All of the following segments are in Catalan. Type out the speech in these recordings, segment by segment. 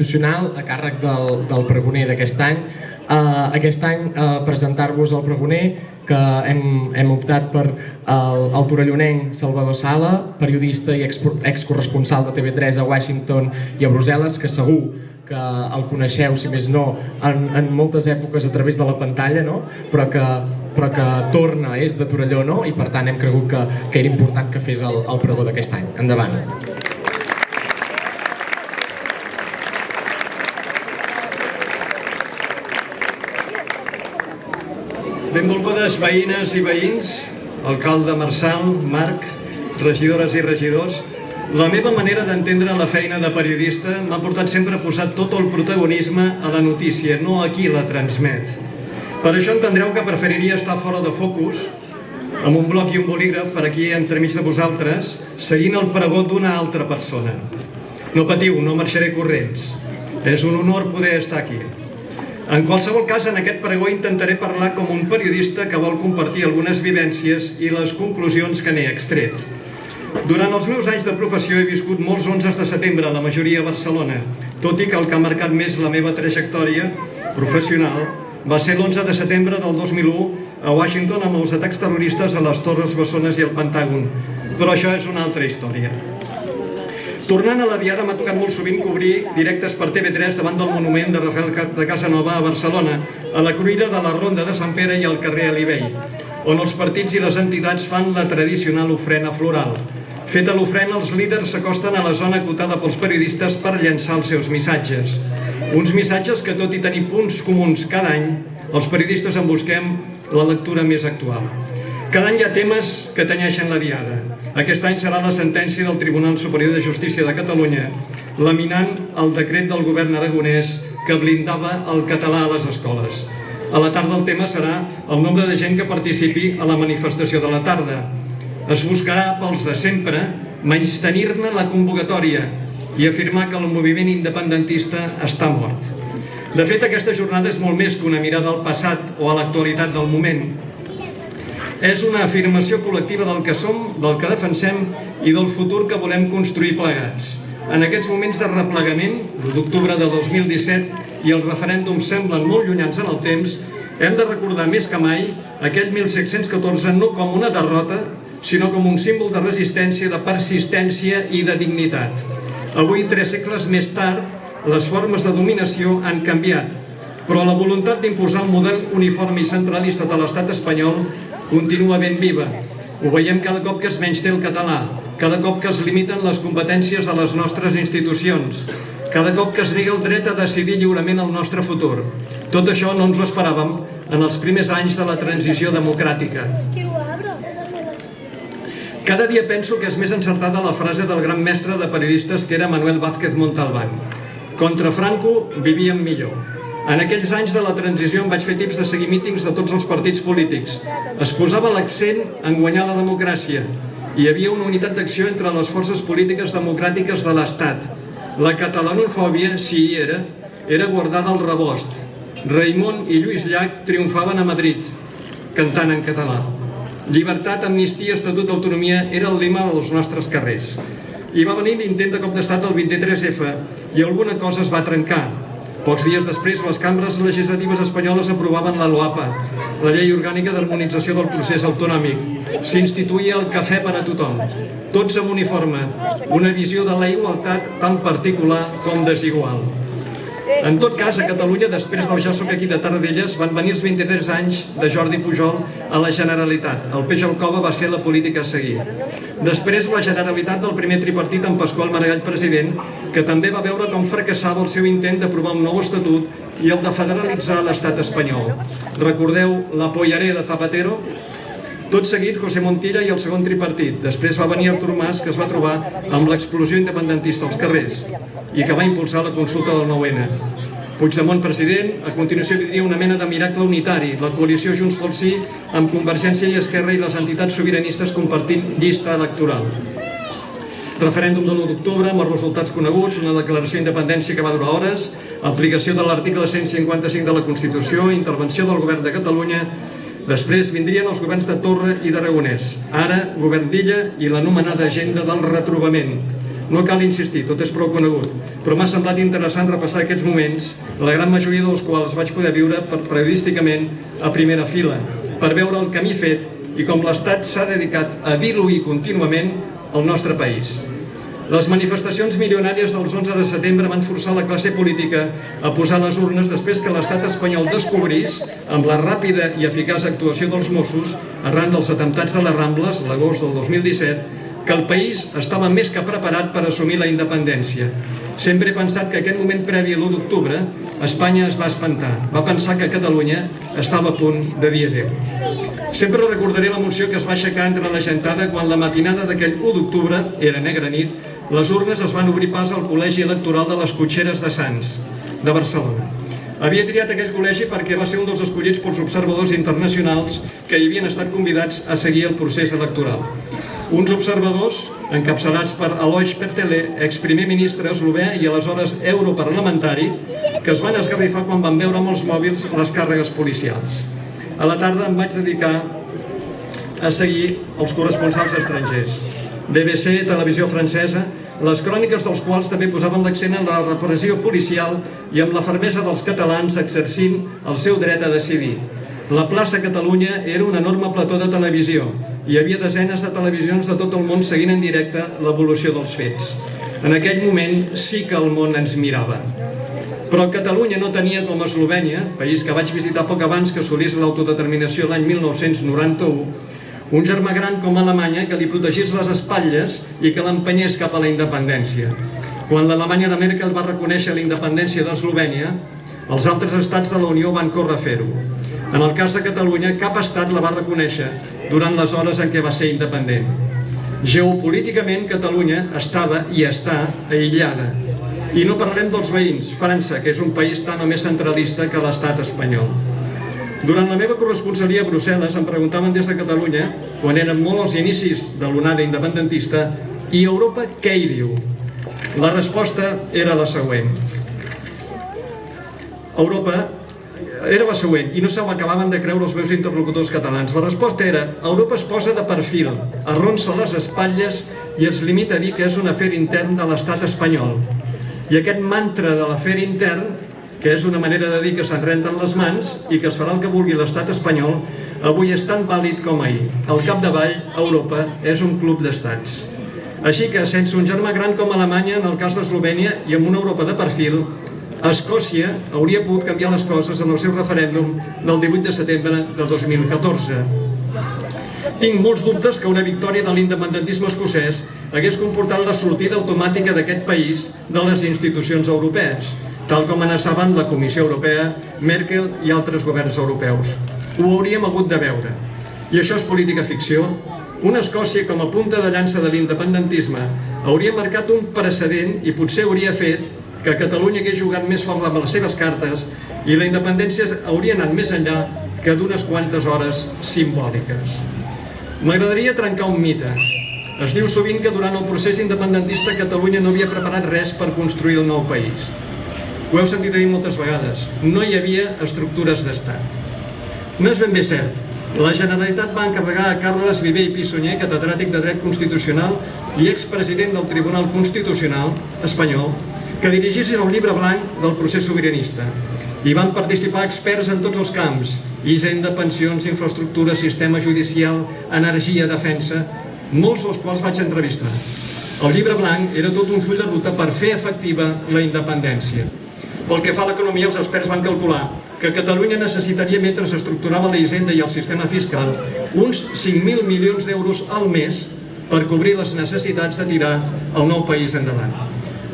institucional a càrrec del pregoner d'aquest any. Aquest any presentar-vos el pregoner, que hem optat per el torellonenc Salvador Sala, periodista i excorresponsal de TV3 a Washington i a Brussel·les, que segur que el coneixeu, si més no, en moltes èpoques a través de la pantalla, no? però que torna, és de Torelló, no? I per tant hem cregut que era important que fes el pregó d'aquest any. Endavant. Benvolgudes veïnes i veïns, alcalde Marçal, Marc, regidores i regidors, la meva manera d'entendre la feina de periodista m'ha portat sempre a posar tot el protagonisme a la notícia, no a qui la transmet. Per això entendreu que preferiria estar fora de focus, amb un bloc i un bolígraf per aquí entremig de vosaltres, seguint el pregó d'una altra persona. No patiu, no marxaré corrents. És un honor poder estar aquí. En qualsevol cas, en aquest pregó intentaré parlar com un periodista que vol compartir algunes vivències i les conclusions que n'he extret. Durant els meus anys de professió he viscut molts 11 de setembre, la majoria a Barcelona, tot i que el que ha marcat més la meva trajectòria professional va ser l'11 de setembre del 2001 a Washington amb els atacs terroristes a les Torres Bessones i al Pentàgon. Però això és una altra història. Tornant a la diada, m'ha tocat molt sovint cobrir directes per TV3 davant del monument de Rafael de Casanova a Barcelona, a la cruïlla de la Ronda de Sant Pere i al carrer Alibell, on els partits i les entitats fan la tradicional ofrena floral. Feta l'ofrena, els líders s'acosten a la zona acotada pels periodistes per llançar els seus missatges. Uns missatges que, tot i tenir punts comuns cada any, els periodistes en busquem la lectura més actual. Cada any hi ha temes que tenyeixen la diada. Aquest any serà la sentència del Tribunal Superior de Justícia de Catalunya, laminant el decret del govern aragonès que blindava el català a les escoles. A la tarda el tema serà el nombre de gent que participi a la manifestació de la tarda. Es buscarà pels de sempre menystenir-ne la convocatòria i afirmar que el moviment independentista està mort. De fet, aquesta jornada és molt més que una mirada al passat o a l'actualitat del moment. És una afirmació col·lectiva del que som, del que defensem i del futur que volem construir plegats. En aquests moments de replegament, l'1 d'octubre de 2017 i el referèndum semblen molt llunyans en el temps, hem de recordar més que mai aquell 1714 no com una derrota, sinó com un símbol de resistència, de persistència i de dignitat. Avui, 3 segles més tard, les formes de dominació han canviat, però la voluntat d'imposar un model uniforme i centralista de l'estat espanyol continua ben viva. Ho veiem cada cop que es menysté el català, cada cop que es limiten les competències de les nostres institucions, cada cop que es nega el dret a decidir lliurement el nostre futur. Tot això no ens ho esperàvem en els primers anys de la transició democràtica. Cada dia penso que és més encertada la frase del gran mestre de periodistes que era Manuel Vázquez Montalbán. Contra Franco vivíem millor. En aquells anys de la transició em vaig fer tips de seguir mítings de tots els partits polítics. Es posava l'accent en guanyar la democràcia. Hi havia una unitat d'acció entre les forces polítiques democràtiques de l'Estat. La catalanofòbia, si hi era guardada al rebost. Raimon i Lluís Llach triomfaven a Madrid, cantant en català. Llibertat, amnistia, estatut d'autonomia era el lema dels nostres carrers. I va venir l'intent de cop d'estat del 23F i alguna cosa es va trencar. Pocs dies després, les cambres legislatives espanyoles aprovaven la LOAPA, la llei orgànica d'harmonització del procés autonòmic. S'instituïa el cafè per a tothom, tots amb uniforme, una visió de la igualtat tan particular com desigual. En tot cas, a Catalunya, després del Ja soc aquí de Tarradellas, van venir els 23 anys de Jordi Pujol a la Generalitat. El peix al cove va ser la política a seguir. Després, la Generalitat del primer tripartit amb Pasqual Maragall president, que també va veure com fracassava el seu intent d'aprovar un nou estatut i el de federalitzar l'estat espanyol. Recordeu la Pollaré de Zapatero? Tot seguit, José Montilla i el segon tripartit. Després va venir Artur Mas, que es va trobar amb l'explosió independentista als carrers i que va impulsar la consulta del 9-N. Puigdemont president, a continuació vindria una mena de miracle unitari, la coalició Junts pel Sí amb Convergència i Esquerra i les entitats sobiranistes compartint llista electoral. Referèndum de l'1 d'octubre amb els resultats coneguts, una declaració d'independència que va durar hores, aplicació de l'article 155 de la Constitució, intervenció del govern de Catalunya. Després vindrien els governs de Torra i d'Aragonès, ara govern d'Illa i l'anomenada agenda del retrobament. No cal insistir, tot és prou conegut, però m'ha semblat interessant repassar aquests moments, la gran majoria dels quals vaig poder viure periodísticament a primera fila, per veure el camí fet i com l'Estat s'ha dedicat a diluir contínuament el nostre país. Les manifestacions milionàries dels 11 de setembre van forçar la classe política a posar les urnes després que l'estat espanyol descobrís, amb la ràpida i eficaç actuació dels Mossos, arran dels atemptats de les Rambles, l'agost del 2017, que el país estava més que preparat per assumir la independència. Sempre he pensat que aquest moment previ a l'1 d'octubre, Espanya es va espantar. Va pensar que Catalunya estava a punt de dir adéu. Sempre recordaré l'emoció que es va aixecar entre la gentada quan la matinada d'aquell 1 d'octubre, era negra nit, les urnes es van obrir pas al Col·legi Electoral de les Cotxeres de Sants, de Barcelona. Havia triat aquell col·legi perquè va ser un dels escollits pels observadors internacionals que hi havien estat convidats a seguir el procés electoral. Uns observadors encapçalats per Alojz Pertele, exprimer ministre eslovè i aleshores europarlamentari, que es van esgarrifar quan van veure amb els mòbils les càrregues policials. A la tarda em vaig dedicar a seguir els corresponsals estrangers. BBC, televisió francesa, les cròniques dels quals també posaven l'accent en la repressió policial i amb la fermesa dels catalans exercint el seu dret a decidir. La plaça Catalunya era un enorme plató de televisió. Hi havia desenes de televisions de tot el món seguint en directe l'evolució dels fets. En aquell moment sí que el món ens mirava. Però Catalunya no tenia com Eslovènia, país que vaig visitar poc abans que assolís l'autodeterminació l'any 1991, un germà gran com Alemanya que li protegís les espatlles i que l'empenyés cap a la independència. Quan l'Alemanya de Merkel va reconèixer la independència d'Eslovènia, els altres estats de la Unió van córrer a fer-ho. En el cas de Catalunya, cap estat la va reconèixer durant les hores en què va ser independent. Geopolíticament, Catalunya estava i està aïllada. I no parlem dels veïns, França, que és un país tan o més centralista que l'estat espanyol. Durant la meva corresponsalia a Brussel·les em preguntaven des de Catalunya, quan eren molt als inicis de l'onada independentista, i Europa què hi diu? La resposta era la següent. Europa era la següent, i no se l'acabaven de creure els meus interlocutors catalans. La resposta era: Europa es posa de perfil, arronsa les espatlles i es limita a dir que és un afer intern de l'estat espanyol. I aquest mantra de l'afer intern, que és una manera de dir que se'n renten les mans i que es farà el que vulgui l'estat espanyol, avui és tan vàlid com ahir. Al capdavall, Europa és un club d'estats. Així que, sense un germà gran com Alemanya, en el cas d'Eslovènia, i amb una Europa de perfil, Escòcia hauria pogut canviar les coses en el seu referèndum del 18 de setembre de 2014. Tinc molts dubtes que una victòria de l'independentisme escocès hagués comportat la sortida automàtica d'aquest país de les institucions europees, tal com amenaçaven la Comissió Europea, Merkel i altres governs europeus. Ho hauríem hagut de veure. I això és política ficció? Una Escòcia com a punta de llança de l'independentisme hauria marcat un precedent i potser hauria fet que Catalunya hagués jugat més fort amb les seves cartes i la independència hauria anat més enllà que d'unes quantes hores simbòliques. M'agradaria trencar un mite. Es diu sovint que durant el procés independentista Catalunya no havia preparat res per construir el nou país. Ho heu sentit a dir moltes vegades. No hi havia estructures d'estat. No és ben bé cert. La Generalitat va encarregar a Carles Viver i Pissunyer, catedràtic de Dret Constitucional i expresident del Tribunal Constitucional espanyol, que dirigissin el llibre blanc del procés sobiranista. Hi van participar experts en tots els camps: Hisenda, pensions, infraestructura, sistema judicial, energia, defensa, molts dels quals vaig entrevistar. El llibre blanc era tot un full de ruta per fer efectiva la independència. Pel que fa a l'economia, els experts van calcular que Catalunya necessitaria, mentre s'estructurava la hisenda i el sistema fiscal, uns 5.000 milions d'euros al mes per cobrir les necessitats de tirar el nou país endavant.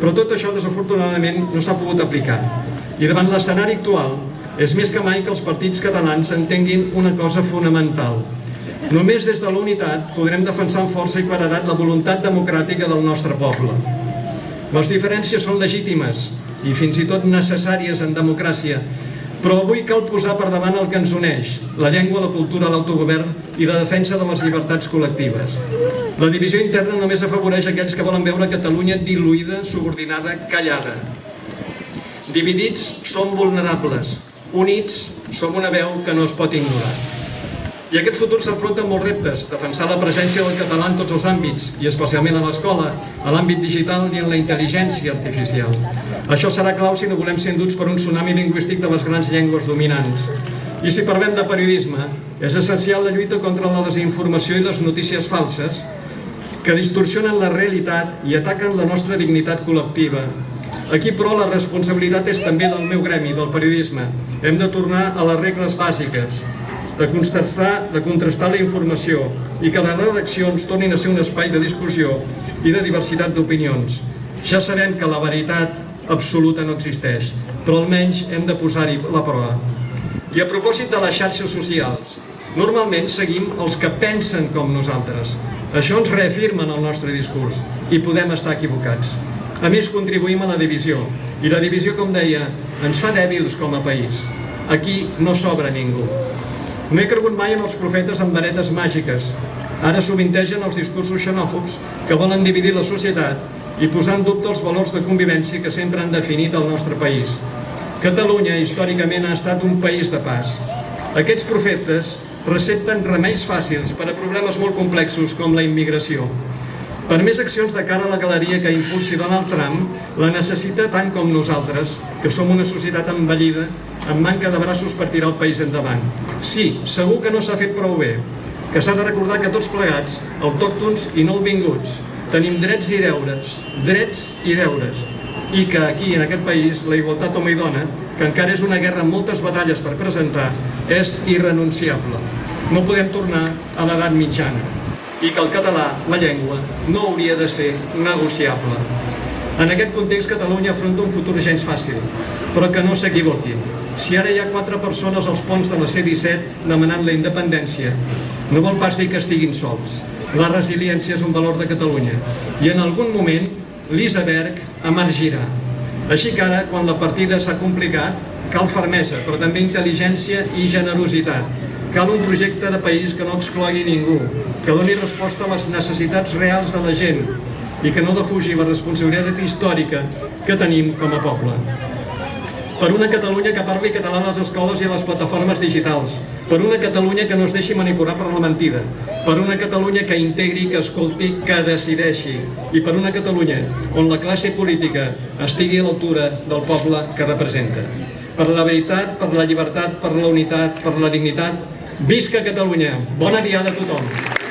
Però tot això, desafortunadament, no s'ha pogut aplicar. I davant l'escenari actual, és més que mai que els partits catalans entenguin una cosa fonamental. Només des de la unitat podrem defensar amb força i claredat la voluntat democràtica del nostre poble. Les diferències són legítimes i fins i tot necessàries en democràcia, però avui cal posar per davant el que ens uneix: la llengua, la cultura, l'autogovern i la defensa de les llibertats col·lectives. La divisió interna només afavoreix aquells que volen veure Catalunya diluïda, subordinada, callada. Dividits som vulnerables, units som una veu que no es pot ignorar. I aquest futur s'enfronta amb molts reptes, defensar la presència del català en tots els àmbits, i especialment a l'escola, a l'àmbit digital i en la intel·ligència artificial. Això serà clau si no volem ser enduts per un tsunami lingüístic de les grans llengües dominants. I si parlem de periodisme, és essencial la lluita contra la desinformació i les notícies falses que distorsionen la realitat i ataquen la nostra dignitat col·lectiva. Aquí, però, la responsabilitat és també del meu gremi, del periodisme. Hem de tornar a les regles bàsiques, de contrastar la informació i que les redaccions tornin a ser un espai de discussió i de diversitat d'opinions. Ja sabem que la veritat absoluta no existeix, però almenys hem de posar-hi la prova. I a propòsit de les xarxes socials, normalment seguim els que pensen com nosaltres. Això ens reafirma en el nostre discurs i podem estar equivocats. A més, contribuïm a la divisió. I la divisió, com deia, ens fa dèbils com a país. Aquí no sobra ningú. No he cregut mai en els profetes amb varetes màgiques. Ara sovintegen els discursos xenòfobs que volen dividir la societat i posar en dubte els valors de convivència que sempre han definit el nostre país. Catalunya, històricament, ha estat un país de pas. Aquests profetes recepten remeis fàcils per a problemes molt complexos com la immigració. Per més accions de cara a la galeria que impulsi Donald Trump, la necessita tant com nosaltres, que som una societat envellida, amb manca de braços per tirar el país endavant. Sí, segur que no s'ha fet prou bé, que s'ha de recordar que tots plegats, autòctons i nouvinguts, tenim drets i deures, i que aquí, en aquest país, la igualtat home i dona, que encara és una guerra amb moltes batalles per presentar, és irrenunciable. No podem tornar a l'edat mitjana. I que el català, la llengua, no hauria de ser negociable. En aquest context, Catalunya afronta un futur gens fàcil, però que no s'equivoquin. Si ara hi ha 4 persones als ponts de la C-17 demanant la independència, no vol pas dir que estiguin sols. La resiliència és un valor de Catalunya i en algun moment l'iceberg emergirà. Així que ara, quan la partida s'ha complicat, cal fermesa, però també intel·ligència i generositat. Cal un projecte de país que no exclogui ningú, que doni resposta a les necessitats reals de la gent i que no defugi la responsabilitat històrica que tenim com a poble. Per una Catalunya que parli català a les escoles i a les plataformes digitals, per una Catalunya que no es deixi manipular per la mentida, per una Catalunya que integri, que escolti, que decideixi, i per una Catalunya on la classe política estigui a l'altura del poble que representa. Per la veritat, per la llibertat, per la unitat, per la dignitat, visca Catalunya! Bona diada a tothom!